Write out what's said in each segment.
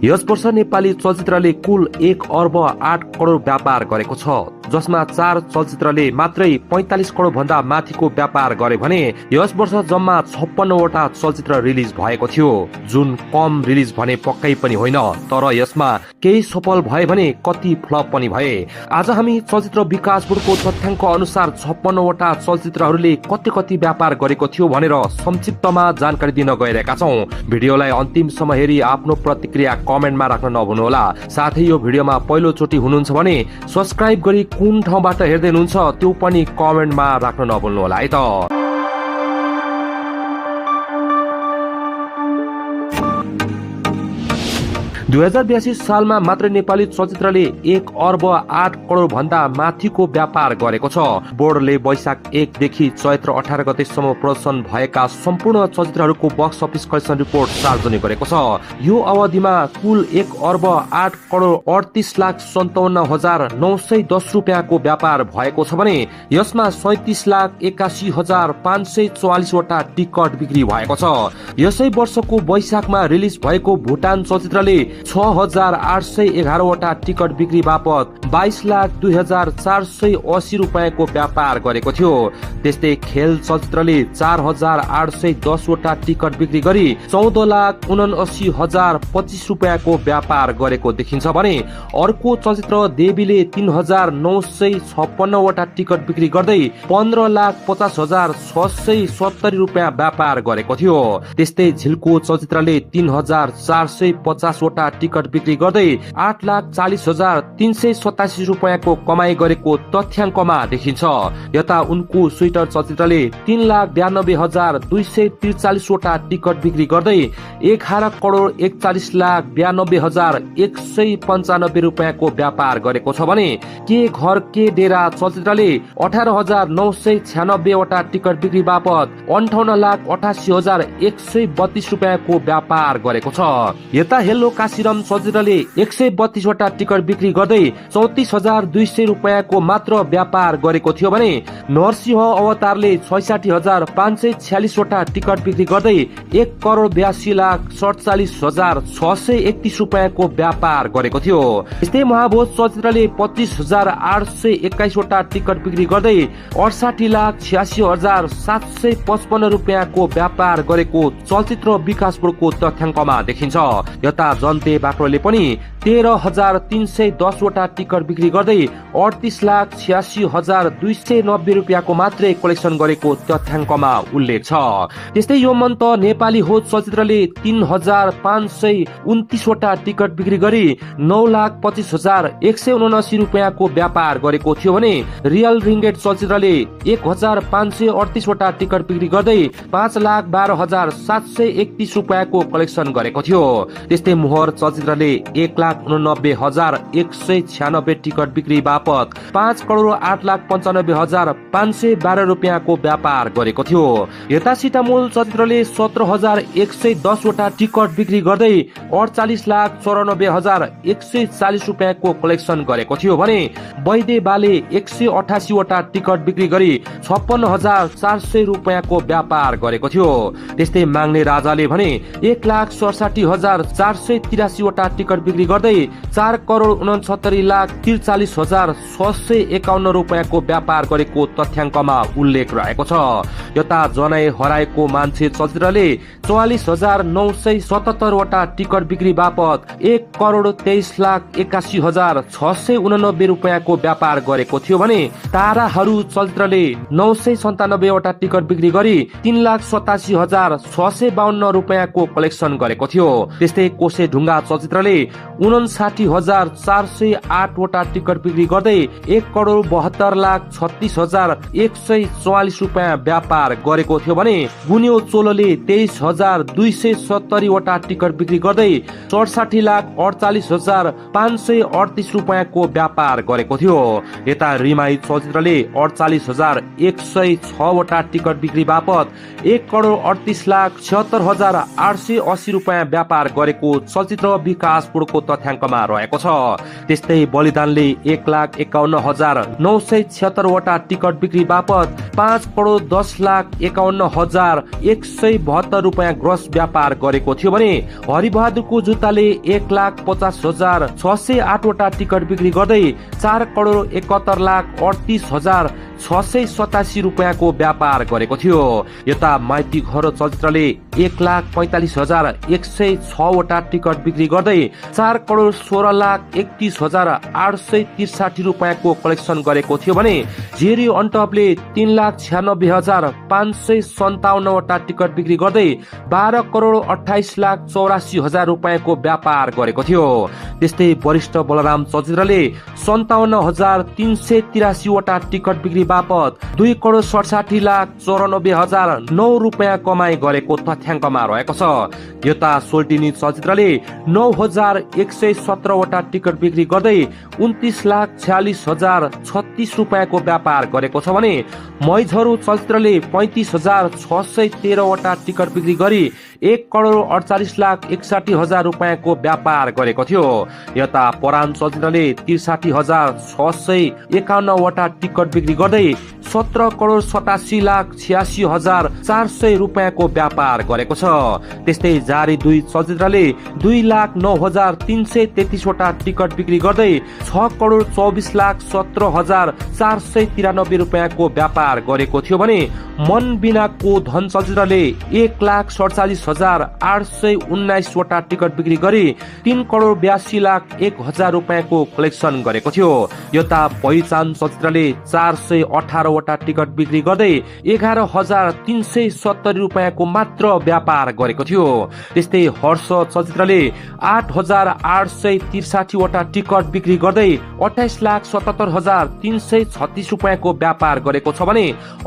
यस वर्ष नेपाली चलचित्रले कुल 1 अर्ब 8 करोड व्यापार गरेको छ, जसमा 4 चलचित्रले मात्रै 45 करोड भन्दा माथिको व्यापार गरे भने यस वर्ष जम्मा 56 वटा चलचित्र रिलिज भएको थियो, जुन कम रिलिज भने पक्कै पनि होइन, तर यसमा केही सफल भए भने कति फ्लप पनि भए। आज हामी चलचित्र विकास बोर्डको तथ्याङ्क अनुसार 56 वटा चलचित्रहरूले कति व्यापार गरेको थियो भनेर संक्षिप्तमा जानकारी दिन गइरहेका छौं। भिडियोलाई अन्तिमसम्म हेरी आफ्नो प्रतिक्रिया कमेन्टमा राख्न नभुल्नुहोला। साथै यो भिडियोमा पहिलो चोटि हुनुहुन्छ भने सब्स्क्राइब गरी कुन ठाउँबाट हेर्दै हुनुहुन्छ त्यो पनि कमेन्टमा राख्न नभुल्नुहोला है त। 2082 सालमा मात्र नेपाली चलचित्रले 1 अर्ब 8 करोड भन्दा माथिको व्यापार गरेको छ। बोर्डले वैशाख 1 देखि चैत्र 18 गतेसम्म प्रदर्शन भएका सम्पूर्ण चलचित्रहरूको बक्स अफिस कलेक्सन रिपोर्ट सार्वजनिक गरेको छ। यो अवधिमा कुल 1 अर्ब 8 करोड 38,57,910 रुपियाँको व्यापार भएको छ भने यसमा 37,81,544 वटा टिकट बिक्री भएको छ। यसै वर्षको वैशाखमा रिलिज भएको भुटान चलचित्रले 6,811 वटा टिकट बिक्री बापत 22,02,480 रुपियाँको व्यापार गरेको थियो। त्यस्तै खेल चलचित्रले 4,810 वटा टिकट बिक्री गरी 14,79,025 रुपियाँको व्यापार गरेको देखिन्छ भने अर्को चलचित्र देवीले 3,956 वटा टिकट बिक्री गर्दै 15,50,670 रुपियाँ व्यापार गरेको थियो। त्यस्तै झिल्को चलचित्रले 3,450 वटा टिकट बिक्री गर्दै 8,40,387 रुपियाँको कमाई गरेको तथ्याङ्कमा देखिन्छ। यता उनको स्वेटर चलचित्रले 3,92,243 वटा टिकट बिक्री गर्दै 11,41,92,195 रुपियाँको व्यापार गरेको छ भने के घर के डेरा चलचित्रले 18,996 वटा टिकट बिक्री बापत 58,88,132 रुपियाँको व्यापार गरेको छ। यता हेलो काशीराम चलचित्रले 132 वटा टिकट बिक्री गर्दै 34,200 रुपियाँको मात्र व्यापार गरेको थियो भने नरसिंह अवतारले 66,546 वटा टिकट बिक्री गर्दै 1,82,47,631 रुपियाँको व्यापार गरेको थियो। यस्तै महाभोज चलचित्रले 25,821 वटा टिकट बिक्री गर्दै 68,86,755 रुपियाँको व्यापार गरेको चलचित्र विकास बोर्डको तथ्याङ्कमा देखिन्छ। यता जनते बाक्रोले पनि 13,310 वटा टिकट बिक्री गर्दै 38,86,290 रुपियाँको मात्रै कलेक्सन गरेको तथ्याङ्कमा उल्लेख छ। त्यस्तै यो मन्त नेपाली हो चलचित्रले 3,529 वटा टिकट बिक्री गरी 9,25,179 रुपियाँको व्यापार गरेको थियो भने रियल रिङ्गेट चलचित्रले 1,538 वटा टिकट बिक्री गर्दै 5,12,731 रुपियाँको कलेक्सन गरेको थियो। त्यस्तै मोहर चलचित्रले 1,89,196 टिकट बिक्री बापत 5,08,95,512 रुपियाँको व्यापार गरेको थियो। यता सिटामोल चलचित्रले 17,110 वटा टिकट बिक्री गर्दै 48,94,140 रुपियाँको कलेक्सन गरेको थियो भने वैदे बाले 188 वटा टिकट बिक्री गरी 56,400 रुपियाँको व्यापार गरेको थियो। त्यस्तै माग्ने राजाले भने 1,67,483 वटा टिकट बिक्री गर्दै 4,69,43,46,651 रुपियाँको व्यापार गरेको तथ्याङ्कमा उल्लेख रहेको छ। यता जनाई हराएको मान्छे चलचित्रले 44,977 वटा टिकट बिक्री बापत 1,23,81,689 रुपियाँको व्यापार गरेको थियो भने ताराहरू चलचित्रले 997 वटा टिकट बिक्री गरी 3,87,652 रुपियाँको कलेक्सन गरेको थियो। त्यस्तै कोसे ढुङ्गा चलचित्रले 59,408 वटा टिकट बिक्री गर्दै 1,72,36,144 रुपियाँ व्यापार गरेको थियो भने गुन्यो चोलोले 23,270 वटा टिकट बिक्री गर्दै 68,48,538 रुपियाँको व्यापार गरेको थियो। यता रिमाई चलचित्रले 48,106 वटा टिकट बिक्री बापत 1,38,76,880 रुपियाँ व्यापार गरेको चलचित्र विकास बोर्डको तथ्याङ्कमा रहेको छ। त्यस्तै बलिदानले 1,51,976 वटा टिकट बिक्री बापत 5,10,51,172 रुपियाँ रुपियाँ ग्रस व्यापार गरेको थियो भने हरिबहादुरको जुत्ताले 1,50,608 वटा टिकट बिक्री गर्दै 4,71,38,687 रुपियाँको व्यापार गरेको थियो। यता माइती घर चलचित्रले 1,45,106 वटा टिकट बिक्री गर्दै 4,16,31,863 रुपियाँको कलेक्सन गरेको थियो भने जेरी अनटपले 3,96,557 वटा टिकट बिक्री गर्दै 12,28,84,000 रुपियाँको व्यापार गरेको थियो। त्यस्तै वरिष्ठ बलराम चलचित्रले 57,383 वटा टिकट बिक्री बापत 2,67,94,009 रुपियाँ कमाई गरेको तथ्याङ्कमा रहेको छ। यता सोल्टिनी चलचित्रले 9,117 वटा टिकट बिक्री गर्दै 29,46,036 रुपियाँको व्यापार गरेको छ भने मैझरू चलचित्रले 35,613 वटा टिकट बिक्री गरी 1,48,61,000 रुपियाँको व्यापार गरेको थियो। यता परान चलचित्रले 63,651 वटा टिकट बिक्री गर्दै 17,87,86,400 रुपियाँको व्यापार गरेको छ। त्यस्तै जारी 2 चलचित्रले 2,09,333 वटा टिकट बिक्री गर्दै 6,24,17,493 रुपियाँको व्यापार गरेको थियो भने मन बिनाको धन चलचित्रले 1,47,819 वटा टिकट बिक्री गरी 3,82,01,000 रुपियाँको कलेक्सन गरेको थियो। यता पहिचान चलचित्रले 418 वटा टिकट बिक्री गर्दै 11,370 रुपियाँको मात्र व्यापार गरेको थियो। त्यस्तै हर्ष चलचित्रले 8,863 वटा टिकट बिक्री गर्दै 28,77,336 रुपियाँको व्यापार गरेको छ भने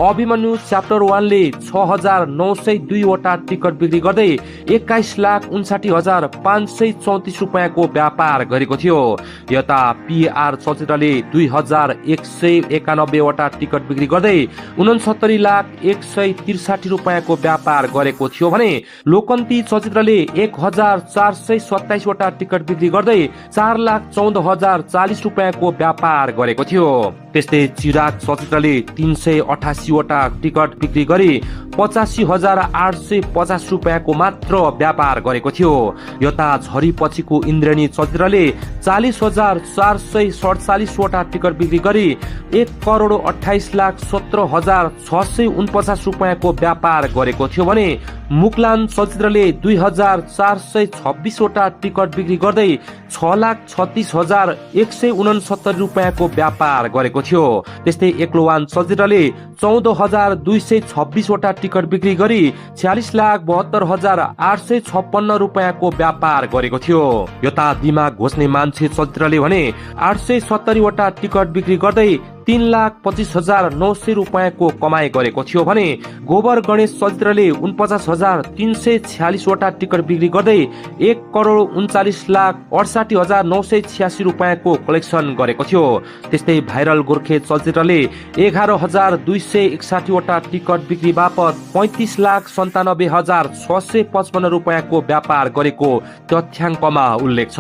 अभिमन्यु च्याप्टर 1 ले 6,902 वटा टिकट बिक्री गर्दै 21,59,534 रुपियाँको व्यापार गरेको थियो। यता पीआर चलचित्रले 2,191 वटा टिकट बिक्री गर्दै 69,163 रुपियाँको व्यापार गरेको थियो भने लोकन्ती चलचित्रले 1,427 वटा टिकट बिक्री गर्दै 4,14,040 रुपियाँको व्यापार गरेको थियो। त्यस्तै चिराग चलचित्रले 388 वटा टिकट बिक्री गरी 85,850 रुपियाँको मात्र व्यापार गरेको थियो। यता झरी पछिको इन्द्रेणी चलचित्रले 40,447 वटा टिकट बिक्री गरी 1,28,17,649 रुपियाँको व्यापार गरेको थियो भने मुक्लान चलचित्रले 2,426 वटा टिकट बिक्री गर्दै 6,36,169 रुपियाँको व्यापार गरेको थियो। त्यस्तै एकलोवान चलचित्रले 14,226 वटा टिकट बिक्री गरी 46,72,856 रुपियाँको व्यापार गरेको थियो। यता दिमाग घोच्ने मान्छे चलचित्रले भने 870 वटा टिकट बिक्री गर्दै 3,25,900 रुपियाँको कमाई गरेको थियो भने गोबर गणेश चलचित्रले 49,346 वटा टिकट बिक्री गर्दै 1,39,68,986 रुपियाँको कलेक्सन गरेको थियो। त्यस्तै भाइरल गोर्खे चलचित्रले 11,261 वटा टिकट बिक्री बापत 35,97,655 रुपियाँको व्यापार गरेको तथ्याङ्कमा उल्लेख छ।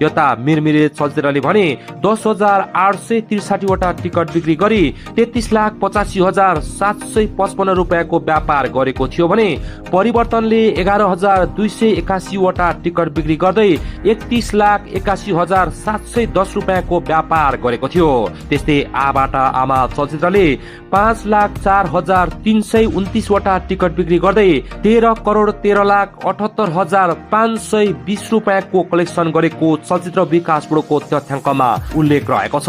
यता मिरमिरे चलचित्रले भने 10,863 वटा टिकट बिक्री गरी 33,85,755 रुपियाँको व्यापार गरेको थियो भने परिवर्तनले 11,281 वटा टिकट बिक्री गर्दै 31,81,710 रुपियाँको व्यापार गरेको थियो। त्यस्तै आबाट आमा चलचित्रले 5,04,329 वटा टिकट बिक्री गर्दै 13,13,78,520 रुपियाँको कलेक्सन गरेको चलचित्र विकास बोर्डको तथ्याङ्कमा उल्लेख रहेको छ।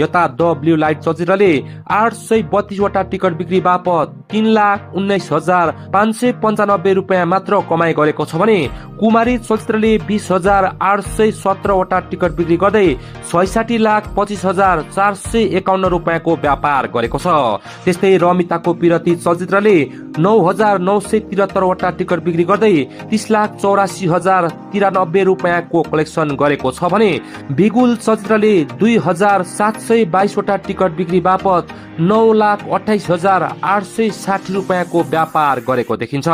यता द ब्लू लाइट चलचित्रले 832 वटा टिकट बिक्री बापत 3,19,595 रुपियाँ मात्र कमाई गरेको छ भने कुमारी चलचित्रले 20,817 वटा टिकट बिक्री गर्दै 66,25,451 रुपियाँको व्यापार गरेको छ। त्यस्तै रमिताको पिरती चलचित्रले 9,973 वटा टिकट बिक्री गर्दै 30,84,093 रुपियाँको कलेक्सन गरेको छ भने बिगुल चलचित्रले 2,722 वटा टिकट बिक्री बापत 9,28,860 रुपियाँको व्यापार गरेको देखिन्छ।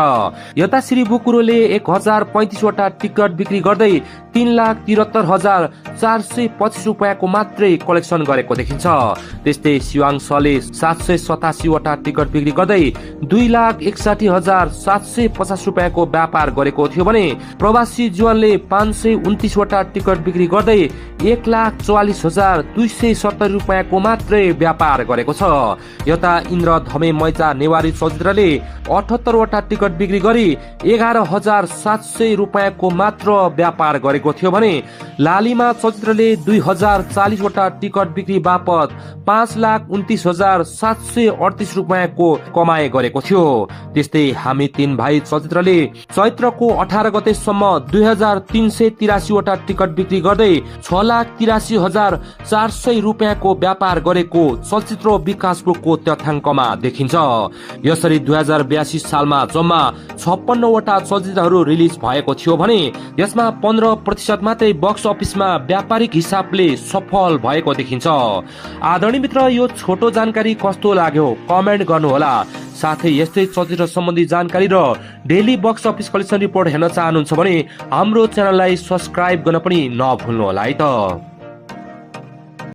यता श्री बुकुरोले 1,035 वटा टिकट बिक्री गर्दै 3,73,425 रुपियाँको मात्रै कलेक्सन गरेको देखिन्छ। त्यस्तै शिवांशले 787 वटा टिकट बिक्री गर्दै 2,61,750 रुपियाँको व्यापार गरेको थियो भने प्रवासी जीवनले 529 वटा टिकट बिक्री गर्दै 1,44,270 रुपियाँको मात्रै व्यापार गरेको छ। यता इन्द्र धमे मैचा नेवारी चलचित्रले 78 वटा टिकट बिक्री गरी 11,700 रुपियाँको मात्र व्यापार गरेको थियो भने लालिमा चलचित्रले 2,040 वटा टिकट बिक्री बापत 5,29,738 रुपियाँको कमाइ गरेको थियो। त्यस्तै हामी तीन भाइ चलचित्रले चैत्रको 18 गतेसम्म 2,383 वटा टिकट बिक्री गर्दै 6,83,400 रुपियाँको व्यापार गरेको चलचित्र विकास बोर्डको तथ्याङ्कमा देखिन्छ। यसरी 2082 सालमा जम्मा 56 वटा चलचित्रहरू रिलिज भएको थियो भने यसमा 15% मात्रै बक्स अफिसमा व्यापारिक हिसाबले सफल भएको देखिन्छ। आदरणीय मित्र, यो छोटो जानकारी कस्तो लाग्यो कमेन्ट गर्नुहोला। साथै यस्तै चलचित्र सम्बन्धी जानकारी र daily box office collection report हेर्न चाहनुहुन्छ भने हाम्रो च्यानललाई सब्स्क्राइब गर्न पनि नभुल्नुहोला है त।